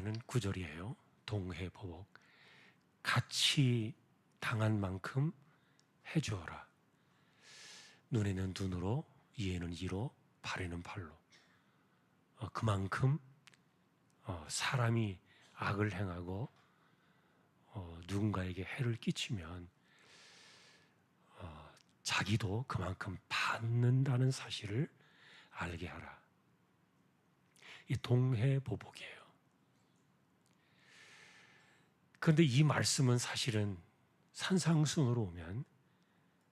하는 구절이에요. 동해보복. 같이 당한 만큼 해주어라. 눈에는 눈으로, 이에는 이로, 발에는 발로. 그만큼 사람이 악을 행하고 누군가에게 해를 끼치면 자기도 그만큼 받는다는 사실을 알게 하라. 이 동해보복이에요. 그런데 이 말씀은 사실은 산상순으로 오면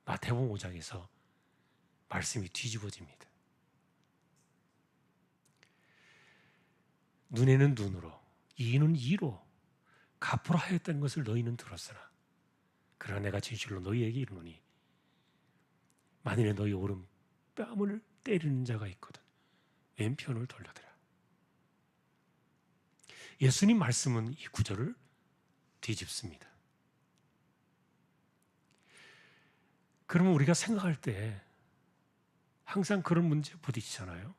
마태복음 5장에서 말씀이 뒤집어집니다. 눈에는 눈으로, 이는 이로 갚으라 하였다는 것을 너희는 들었으나 그러나 내가 진실로 너희에게 이르노니 만일에 너희 오른 뺨을 때리는 자가 있거든 왼편을 돌려드라. 예수님 말씀은 이 구절을 뒤집습니다. 그러면 우리가 생각할 때 항상 그런 문제에 부딪히잖아요.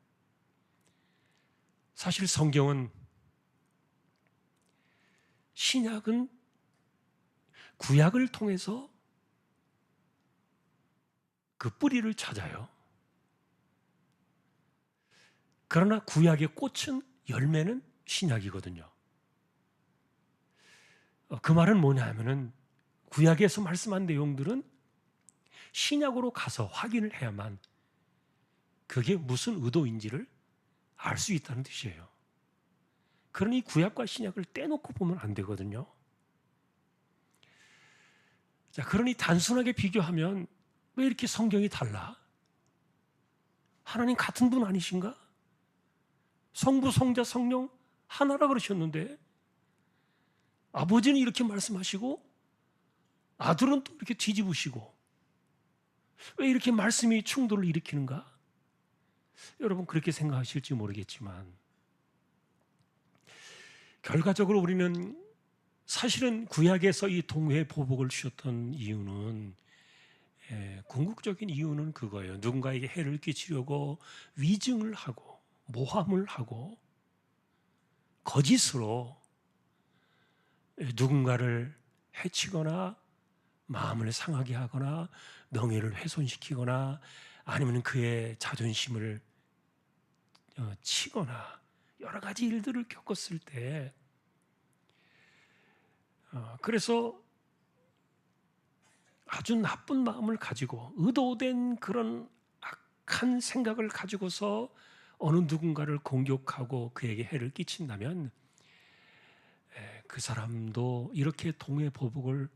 사실 성경은 신약은 구약을 통해서 그 뿌리를 찾아요. 그러나 구약의 꽃은 열매는 신약이거든요. 그 말은 뭐냐 하면은 구약에서 말씀한 내용들은 신약으로 가서 확인을 해야만 그게 무슨 의도인지를 알 수 있다는 뜻이에요. 그러니 구약과 신약을 떼놓고 보면 안 되거든요. 자, 그러니 단순하게 비교하면 왜 이렇게 성경이 달라? 하나님 같은 분 아니신가? 성부, 성자, 성령 하나라 그러셨는데 아버지는 이렇게 말씀하시고 아들은 또 이렇게 뒤집으시고 왜 이렇게 말씀이 충돌을 일으키는가? 여러분 그렇게 생각하실지 모르겠지만 결과적으로 우리는 사실은 구약에서 이 동해보복을 주셨던 이유는 궁극적인 이유는 그거예요. 누군가에게 해를 끼치려고 위증을 하고 모함을 하고 거짓으로 누군가를 해치거나 마음을 상하게 하거나 명예를 훼손시키거나 아니면 그의 자존심을 치거나 여러 가지 일들을 겪었을 때 그래서 아주 나쁜 마음을 가지고 의도된 그런 악한 생각을 가지고서 어느 누군가를 공격하고 그에게 해를 끼친다면 그 사람도 이렇게 동해보복을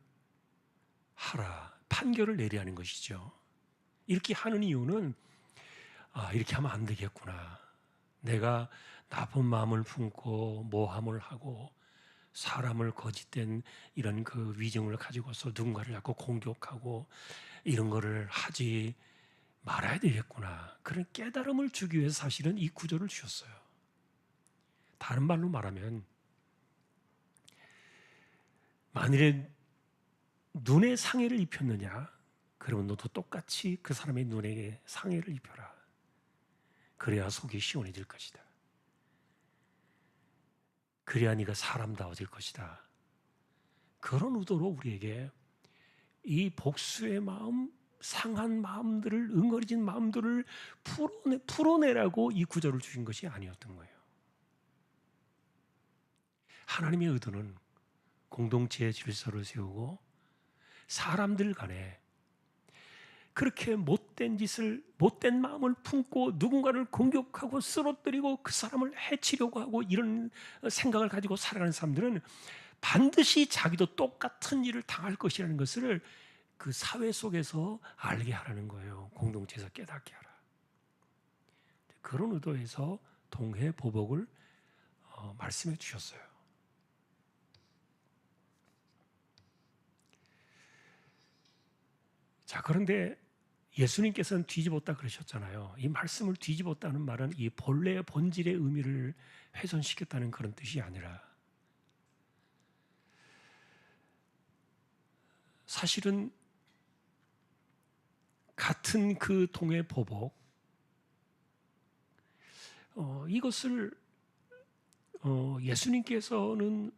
하라 판결을 내리라는 것이죠. 이렇게 하는 이유는 이렇게 하면 안 되겠구나. 내가 나쁜 마음을 품고 모함을 하고 사람을 거짓된 이런 그 위증을 가지고서 누군가를 자꾸 공격하고 이런 거를 하지 말아야 되겠구나. 그런 깨달음을 주기 위해서 사실은 이 구절을 주셨어요. 다른 말로 말하면 만일에 눈에 상해를 입혔느냐? 그러면 너도 똑같이 그 사람의 눈에 상해를 입혀라. 그래야 속이 시원해질 것이다. 그래야 네가 사람다워질 것이다. 그런 의도로 우리에게 이 복수의 마음, 상한 마음들을, 응어리진 마음들을 풀어내라고 이 구절을 주신 것이 아니었던 거예요. 하나님의 의도는 공동체의 질서를 세우고 사람들 간에 그렇게 못된 짓을, 못된 마음을 품고 누군가를 공격하고 쓰러뜨리고 그 사람을 해치려고 하고 이런 생각을 가지고 살아가는 사람들은 반드시 자기도 똑같은 일을 당할 것이라는 것을 그 사회 속에서 알게 하라는 거예요. 공동체에서 깨닫게 하라. 그런 의도에서 동해보복을 말씀해 주셨어요. 자, 그런데 예수님께서는 뒤집었다 그러셨잖아요. 이 말씀을 뒤집었다는 말은 이 본래의 본질의 의미를 훼손시켰다는 그런 뜻이 아니라 사실은 같은 그 동해보복 이것을 예수님께서는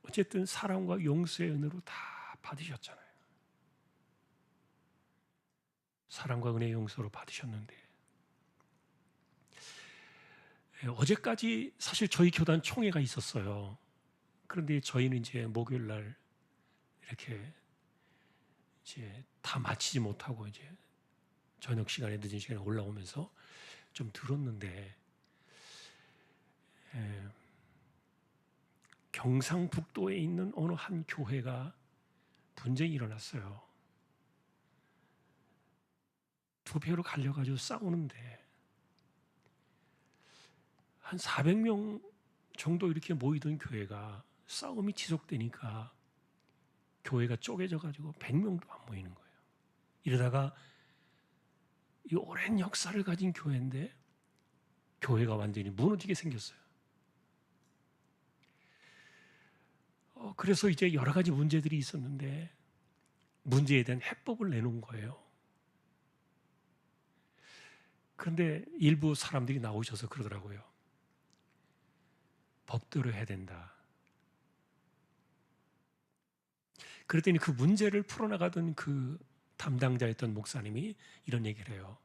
어쨌든 사랑과 용서의 은혜로 다 받으셨잖아요. 사랑과 은혜 용서로 받으셨는데 어제까지 사실 저희 교단 총회가 있었어요. 그런데 저희는 이제 목요일 날 이렇게 이제 다 마치지 못하고 이제 저녁 시간에 늦은 시간에 올라오면서 좀 들었는데 경상북도에 있는 어느 한 교회가 분쟁이 일어났어요. 두 배로 갈려가지고 싸우는데 한 400명 정도 이렇게 모이던 교회가 싸움이 지속되니까 교회가 쪼개져가지고 100명도 안 모이는 거예요. 이러다가 이 오랜 역사를 가진 교회인데 교회가 완전히 무너지게 생겼어요. 그래서 이제 여러 가지 문제들이 있었는데 문제에 대한 해법을 내놓은 거예요. 그런데 일부 사람들이 나오셔서 그러더라고요. 법대로 해야 된다. 그랬더니 그 문제를 풀어나가던 그 담당자였던 목사님이 이런 얘기를 해요.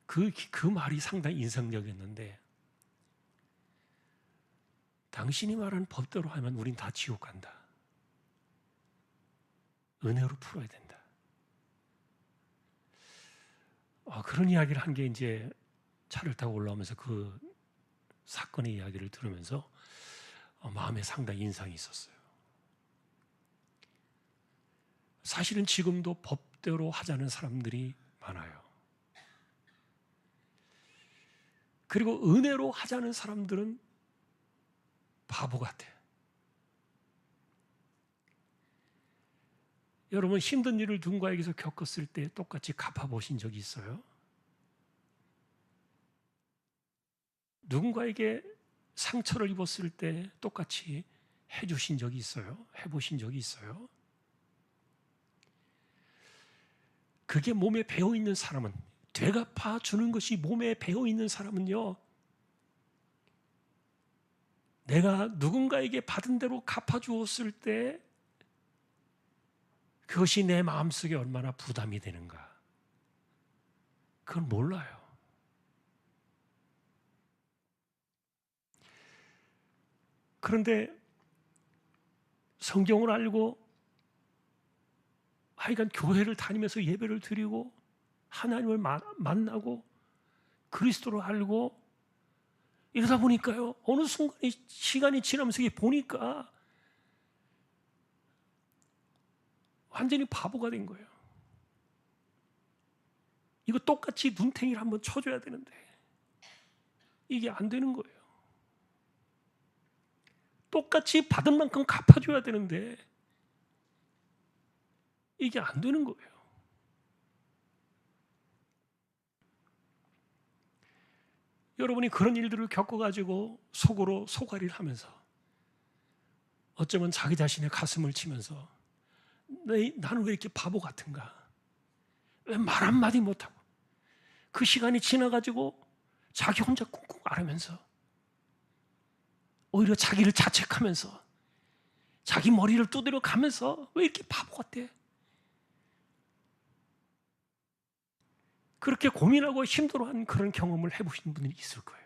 그 말이 상당히 인상적이었는데 당신이 말한 법대로 하면 우린 다 지옥 간다. 은혜로 풀어야 된다. 그런 이야기를 한 게 이제 차를 타고 올라오면서 그 사건의 이야기를 들으면서 마음에 상당히 인상이 있었어요. 사실은 지금도 법대로 하자는 사람들이 많아요. 그리고 은혜로 하자는 사람들은 바보 같아. 여러분 힘든 일을 누군가에게서 겪었을 때 똑같이 갚아보신 적이 있어요? 누군가에게 상처를 입었을 때 똑같이 해주신 적이 있어요? 해보신 적이 있어요? 그게 몸에 배어있는 사람은, 되갚아 주는 것이 몸에 배어있는 사람은요, 내가 누군가에게 받은 대로 갚아주었을 때 그것이 내 마음속에 얼마나 부담이 되는가, 그걸 몰라요. 그런데 성경을 알고 하여간 교회를 다니면서 예배를 드리고 하나님을 만나고 그리스도를 알고 이러다 보니까요, 어느 순간에 시간이 지나면서 보니까 완전히 바보가 된 거예요. 이거 똑같이 눈탱이를 한번 쳐줘야 되는데 이게 안 되는 거예요. 똑같이 받은 만큼 갚아줘야 되는데 이게 안 되는 거예요. 여러분이 그런 일들을 겪어가지고 속으로 소가리를 하면서 어쩌면 자기 자신의 가슴을 치면서 나는 왜 이렇게 바보 같은가? 왜 말 한마디 못하고 그 시간이 지나가지고 자기 혼자 꾹꾹 앓으면서 오히려 자기를 자책하면서 자기 머리를 두드려 가면서 왜 이렇게 바보 같대? 그렇게 고민하고 힘들어한 그런 경험을 해보신 분들이 있을 거예요.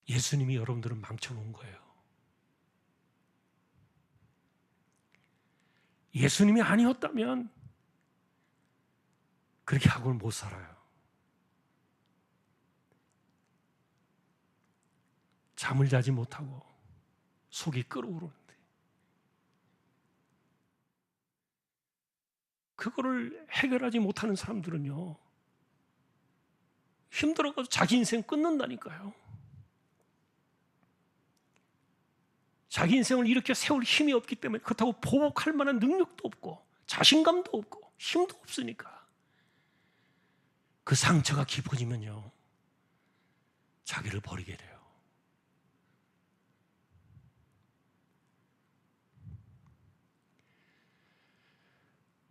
예수님이 여러분들을 망쳐놓은 거예요. 예수님이 아니었다면 그렇게 하고는 못 살아요. 잠을 자지 못하고 속이 끓어오르는데 그거를 해결하지 못하는 사람들은요, 힘들어가지고 자기 인생 끊는다니까요. 자기 인생을 이렇게 세울 힘이 없기 때문에, 그렇다고 보복할 만한 능력도 없고 자신감도 없고 힘도 없으니까 그 상처가 깊어지면요, 자기를 버리게 돼요.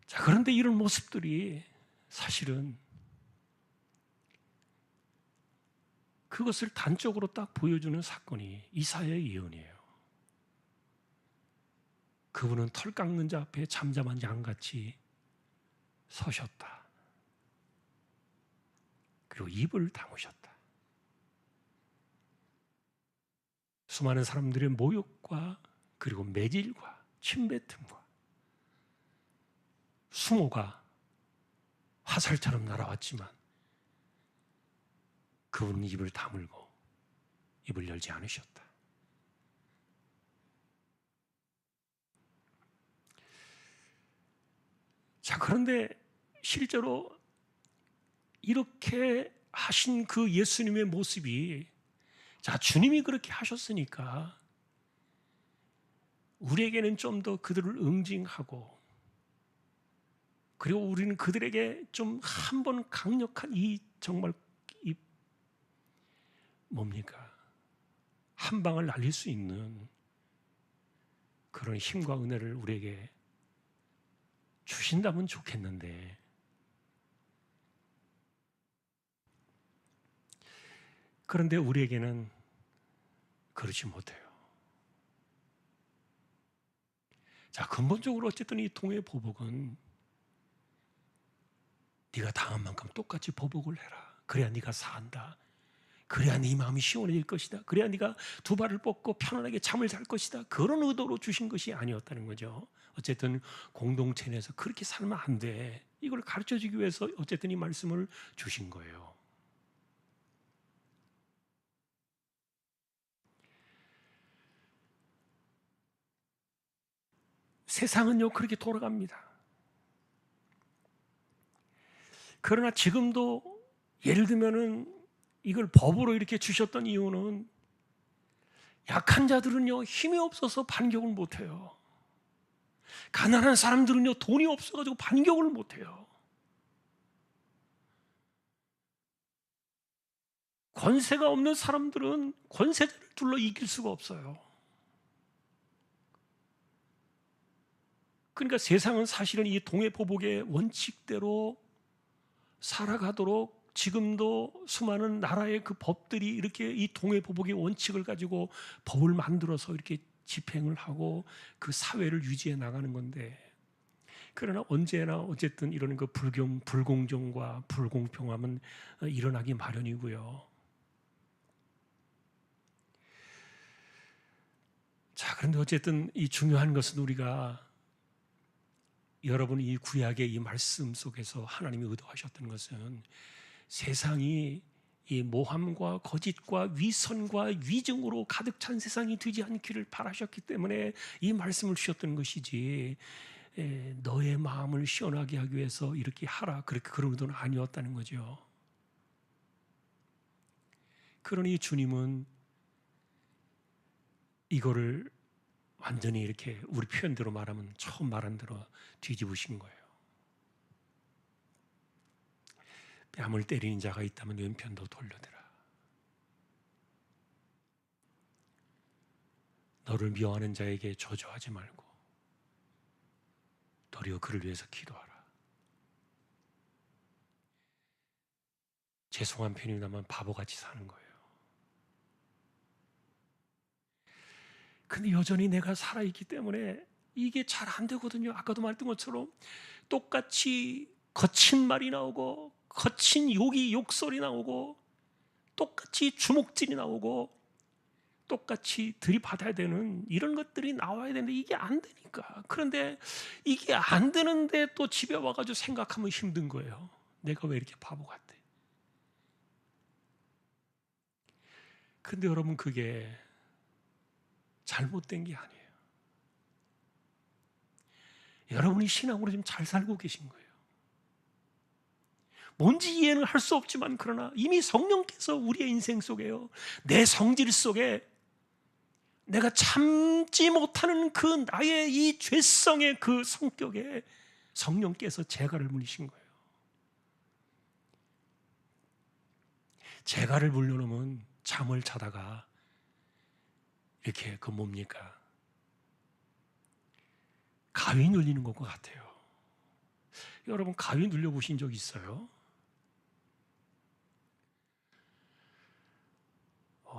자, 그런데 이런 모습들이 사실은 그것을 단적으로 딱 보여주는 사건이 이사야의 예언이에요. 그분은 털 깎는 자 앞에 잠잠한 양같이 서셨다. 그리고 입을 다무셨다. 수많은 사람들의 모욕과 그리고 매질과 침뱉음과 수모가 화살처럼 날아왔지만 그분은 입을 다물고 입을 열지 않으셨다. 자, 그런데 실제로 이렇게 하신 그 예수님의 모습이, 자, 주님이 그렇게 하셨으니까 우리에게는 좀 더 그들을 응징하고, 그리고 우리는 그들에게 좀 한 번 강력한 정말 뭡니까? 한 방을 날릴 수 있는 그런 힘과 은혜를 우리에게 주신다면 좋겠는데, 그런데 우리에게는 그렇지 못해요. 자, 근본적으로 어쨌든 이 통의 보복은 네가 당한 만큼 똑같이 보복을 해라. 그래야 네가 산다. 그래야 네 마음이 시원해질 것이다. 그래야 네가 두 발을 뻗고 편안하게 잠을 잘 것이다. 그런 의도로 주신 것이 아니었다는 거죠. 어쨌든 공동체 내에서 그렇게 살면 안 돼. 이걸 가르쳐주기 위해서 어쨌든 이 말씀을 주신 거예요. 세상은요 그렇게 돌아갑니다. 그러나 지금도 예를 들면은 이걸 법으로 이렇게 주셨던 이유는 약한 자들은요 힘이 없어서 반격을 못해요. 가난한 사람들은요 돈이 없어가지고 반격을 못해요. 권세가 없는 사람들은 권세자를 둘러 이길 수가 없어요. 그러니까 세상은 사실은 이 동해보복의 원칙대로 살아가도록 지금도 수많은 나라의 그 법들이 이렇게 이 동해보복의 원칙을 가지고 법을 만들어서 이렇게 집행을 하고 그 사회를 유지해 나가는 건데, 그러나 언제나 어쨌든 이런 그 불공정과 불공평함은 일어나기 마련이고요. 자, 그런데 어쨌든 이 중요한 것은 우리가 여러분 이 구약의 이 말씀 속에서 하나님이 의도하셨던 것은 세상이 이 모함과 거짓과 위선과 위증으로 가득 찬 세상이 되지 않기를 바라셨기 때문에 이 말씀을 주셨던 것이지, 너의 마음을 시원하게 하기 위해서 이렇게 하라 그렇게 그런 의도는 아니었다는 거죠. 그러니 주님은 이거를 완전히 이렇게 우리 표현대로 말하면 처음 말한 대로 뒤집으신 거예요. 뺨을 때리는 자가 있다면 왼편도 돌려대라. 너를 미워하는 자에게 저주하지 말고 도리어 그를 위해서 기도하라. 죄송한 편이라면 바보같이 사는 거예요. 근데 여전히 내가 살아있기 때문에 이게 잘 안 되거든요. 아까도 말했던 것처럼 똑같이 거친 말이 나오고 거친 욕소리 나오고 똑같이 주먹질이 나오고 똑같이 들이받아야 되는 이런 것들이 나와야 되는데 이게 안 되니까. 그런데 이게 안 되는데 또 집에 와가지고 생각하면 힘든 거예요. 내가 왜 이렇게 바보 같대. 근데 여러분 그게 잘못된 게 아니에요. 여러분이 신앙으로 지금 잘 살고 계신 거예요. 뭔지 이해는 할 수 없지만 그러나 이미 성령께서 우리의 인생 속에요, 내 성질 속에 내가 참지 못하는 그 나의 이 죄성의 그 성격에 성령께서 재갈을 물리신 거예요. 재갈을 물려놓으면 잠을 자다가 이렇게 그 뭡니까? 가위 눌리는 것과 같아요. 여러분 가위 눌려보신 적 있어요?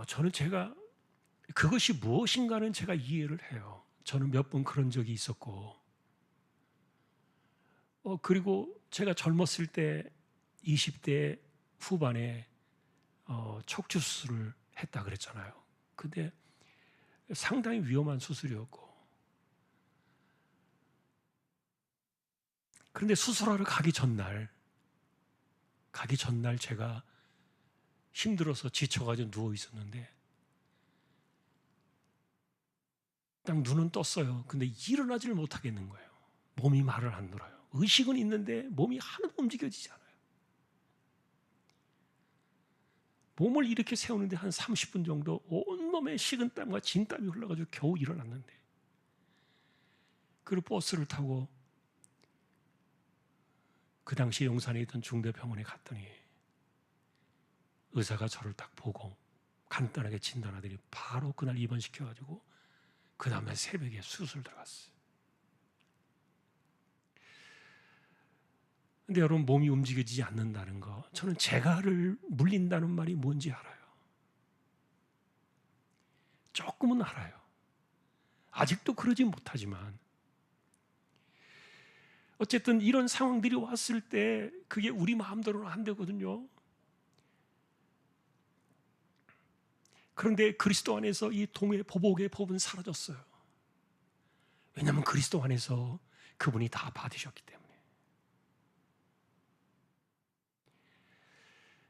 저는 제가 그것이 무엇인가는 제가 이해를 해요. 저는 몇 번 그런 적이 있었고, 그리고 제가 젊었을 때 20대 후반에 척추 수술을 했다 그랬잖아요. 근데 상당히 위험한 수술이었고, 그런데 수술하러 가기 전날 제가 힘들어서 지쳐가지고 누워 있었는데 딱 눈은 떴어요. 근데 일어나지를 못하겠는 거예요. 몸이 말을 안 들어요. 의식은 있는데 몸이 하나도 움직여지지 않아요. 몸을 이렇게 세우는데 한 30분 정도 온몸에 식은땀과 진땀이 흘러가지고 겨우 일어났는데, 그리고 버스를 타고 그 당시 용산에 있던 중대병원에 갔더니 의사가 저를 딱 보고 간단하게 진단하더니 바로 그날 입원시켜가지고 그 다음날 새벽에 수술 들어갔어요. 근데 여러분, 몸이 움직여지지 않는다는 거, 저는 재갈을 물린다는 말이 뭔지 알아요. 조금은 알아요. 아직도 그러지 못하지만 어쨌든 이런 상황들이 왔을 때 그게 우리 마음대로는 안 되거든요. 그런데 그리스도 안에서 이 동의 보복의 법은 사라졌어요. 왜냐하면 그리스도 안에서 그분이 다 받으셨기 때문에.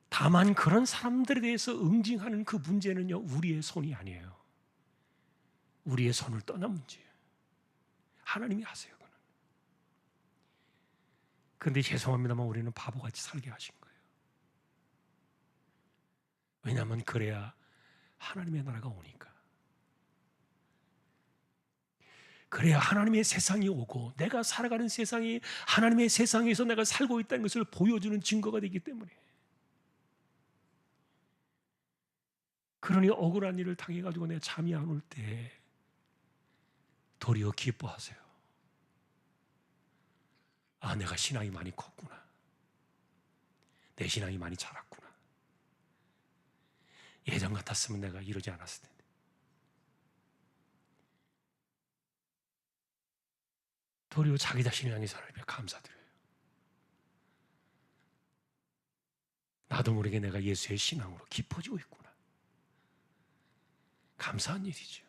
다만 그런 사람들에 대해서 응징하는 그 문제는요, 우리의 손이 아니에요. 우리의 손을 떠난 문제예요. 하나님이 하세요, 그는. 그런데 죄송합니다만 우리는 바보같이 살게 하신 거예요. 왜냐하면 그래야 하나님의 나라가 오니까. 그래야 하나님의 세상이 오고 내가 살아가는 세상이 하나님의 세상에서 내가 살고 있다는 것을 보여주는 증거가 되기 때문에. 그러니 억울한 일을 당해가지고 내가 잠이 안 올 때 도리어 기뻐하세요. 아, 내가 신앙이 많이 컸구나. 내 신앙이 많이 자랐구나. 예전 같았으면 내가 이러지 않았을 텐데. 도리어 자기 자신을 향해서 하나님께 감사드려요. 나도 모르게 내가 예수의 신앙으로 깊어지고 있구나. 감사한 일이죠.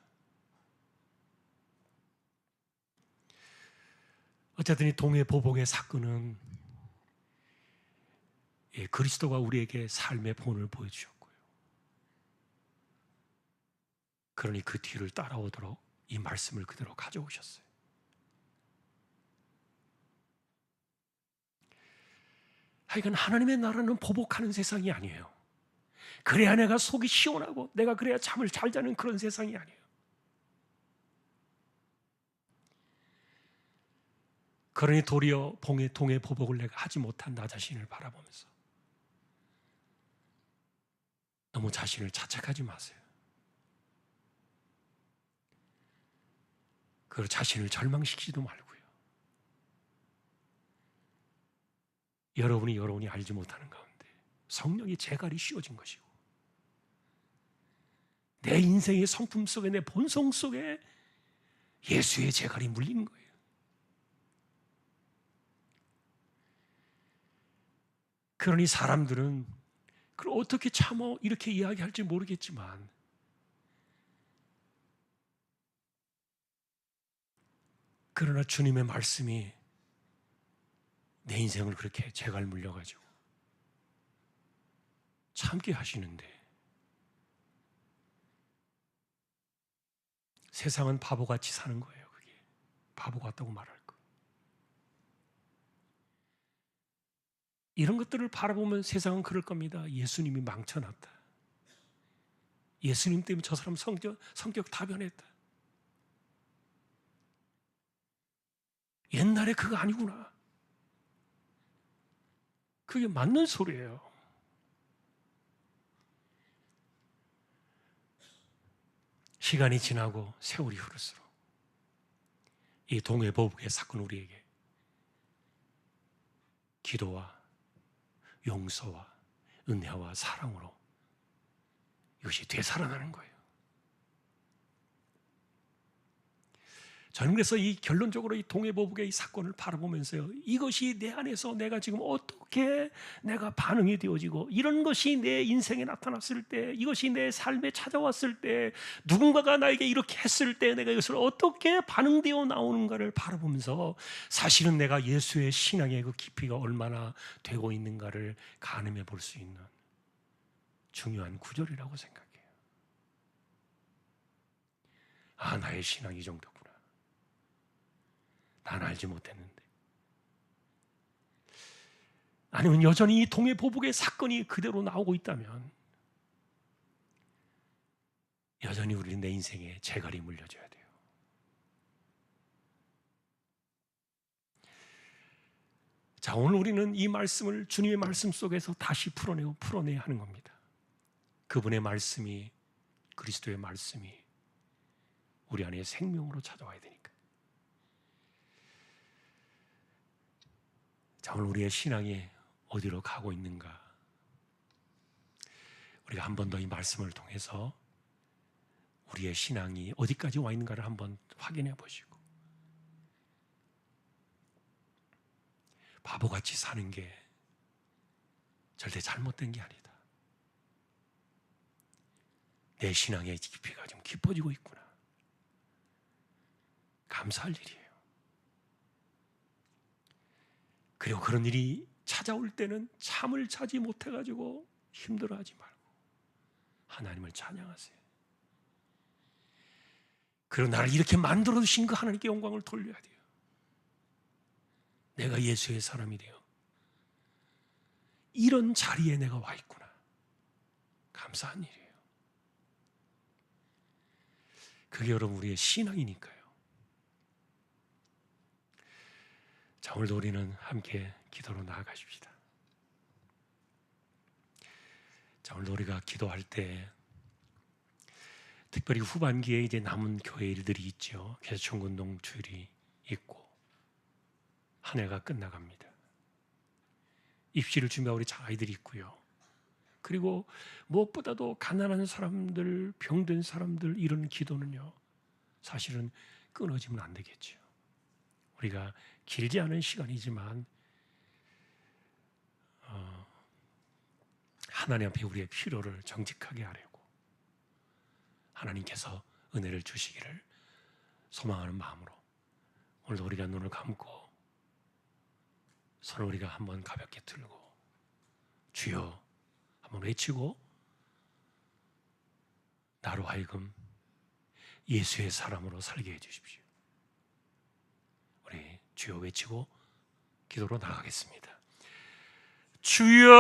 어쨌든 이 동해보복의 사건은 그리스도가 우리에게 삶의 본을 보여주셨고요. 그러니 그 뒤를 따라오도록 이 말씀을 그대로 가져오셨어요. 하여간 하나님의 나라는 보복하는 세상이 아니에요. 그래야 내가 속이 시원하고 내가 그래야 잠을 잘 자는 그런 세상이 아니에요. 그러니 도리어 동해 보복을 내가 하지 못한 나 자신을 바라보면서 너무 자신을 자책하지 마세요. 그리고 자신을 절망시키지도 말고요. 여러분이 알지 못하는 가운데 성령의 재갈이 씌워진 것이고 내 인생의 성품 속에 내 본성 속에 예수의 재갈이 물린 거예요. 그러니 사람들은 그걸 어떻게 참어 이렇게 이야기할지 모르겠지만 그러나 주님의 말씀이 내 인생을 그렇게 재갈 물려가지고 참게 하시는데 세상은 바보같이 사는 거예요. 그게 바보 같다고 말할 거. 이런 것들을 바라보면 세상은 그럴 겁니다. 예수님이 망쳐놨다. 예수님 때문에 저 사람 성격 다 변했다. 옛날에 그거 아니구나. 그게 맞는 소리예요. 시간이 지나고 세월이 흐를수록 이 동해보복의 사건 우리에게 기도와 용서와 은혜와 사랑으로 이것이 되살아나는 거예요. 저는 그래서 이 결론적으로 이 동해보복의 이 사건을 바라보면서요, 이것이 내 안에서 내가 지금 어떻게 내가 반응이 되어지고, 이런 것이 내 인생에 나타났을 때, 이것이 내 삶에 찾아왔을 때, 누군가가 나에게 이렇게 했을 때 내가 이것을 어떻게 반응되어 나오는가를 바라보면서 사실은 내가 예수의 신앙의 그 깊이가 얼마나 되고 있는가를 가늠해 볼 수 있는 중요한 구절이라고 생각해요. 아, 나의 신앙이 이 정도구나. 난 알지 못했는데. 아니면 여전히 이 동해보복의 사건이 그대로 나오고 있다면 여전히 우리는 내 인생에 재갈이 물려줘야 돼요. 자, 오늘 우리는 이 말씀을 주님의 말씀 속에서 다시 풀어내야 하는 겁니다. 그분의 말씀이, 그리스도의 말씀이 우리 안에 생명으로 찾아와야 되니까. 자, 오늘 우리의 신앙이 어디로 가고 있는가? 우리가 한 번 더 이 말씀을 통해서 우리의 신앙이 어디까지 와 있는가를 한번 확인해 보시고, 바보같이 사는 게 절대 잘못된 게 아니다. 내 신앙의 깊이가 좀 깊어지고 있구나. 감사할 일이에요. 그리고 그런 일이 찾아올 때는 참을 차지 못해가지고 힘들어하지 말고 하나님을 찬양하세요. 그리고 나를 이렇게 만들어주신 그 하나님께 영광을 돌려야 돼요. 내가 예수의 사람이 되어 이런 자리에 내가 와 있구나. 감사한 일이에요. 그게 여러분 우리의 신앙이니까요. 자, 오늘도 우리는 함께 기도로 나아가십시다. 자, 오늘도 우리가 기도할 때 특별히 후반기에 이제 남은 교회 일들이 있죠. 그래서 청군동 주일이 있고 한 해가 끝나갑니다. 입시를 준비하고 우리 아이들이 있고요. 그리고 무엇보다도 가난한 사람들, 병든 사람들, 이런 기도는요, 사실은 끊어지면 안 되겠죠. 우리가 길지 않은 시간이지만 하나님 앞에 우리의 필요를 정직하게 하려고 하나님께서 은혜를 주시기를 소망하는 마음으로 오늘도 우리가 눈을 감고 손을 우리가 한번 가볍게 들고 주여 한번 외치고, 나로 하여금 예수의 사람으로 살게 해주십시오. 우리 주여 외치고 기도로 나가겠습니다. 주여,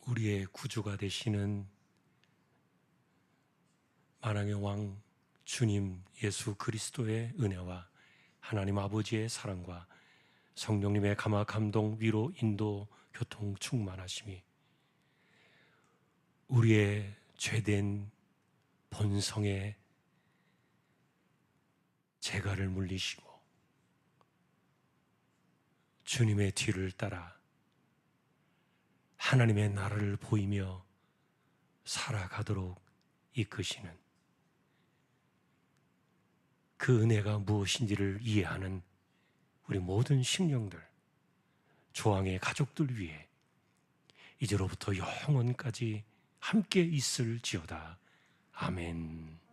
우리의 구주가 되시는 만왕의 왕 주님 예수 그리스도의 은혜와 하나님 아버지의 사랑과 성령님의 감화 감동 위로 인도 교통 충만하심이 우리의 죄된 본성의 재갈을 물리시고 주님의 뒤를 따라 하나님의 나라를 보이며 살아가도록 이끄시는 그 은혜가 무엇인지를 이해하는 우리 모든 심령들, 조항의 가족들 위해 이제로부터 영원까지 함께 있을지어다. 아멘.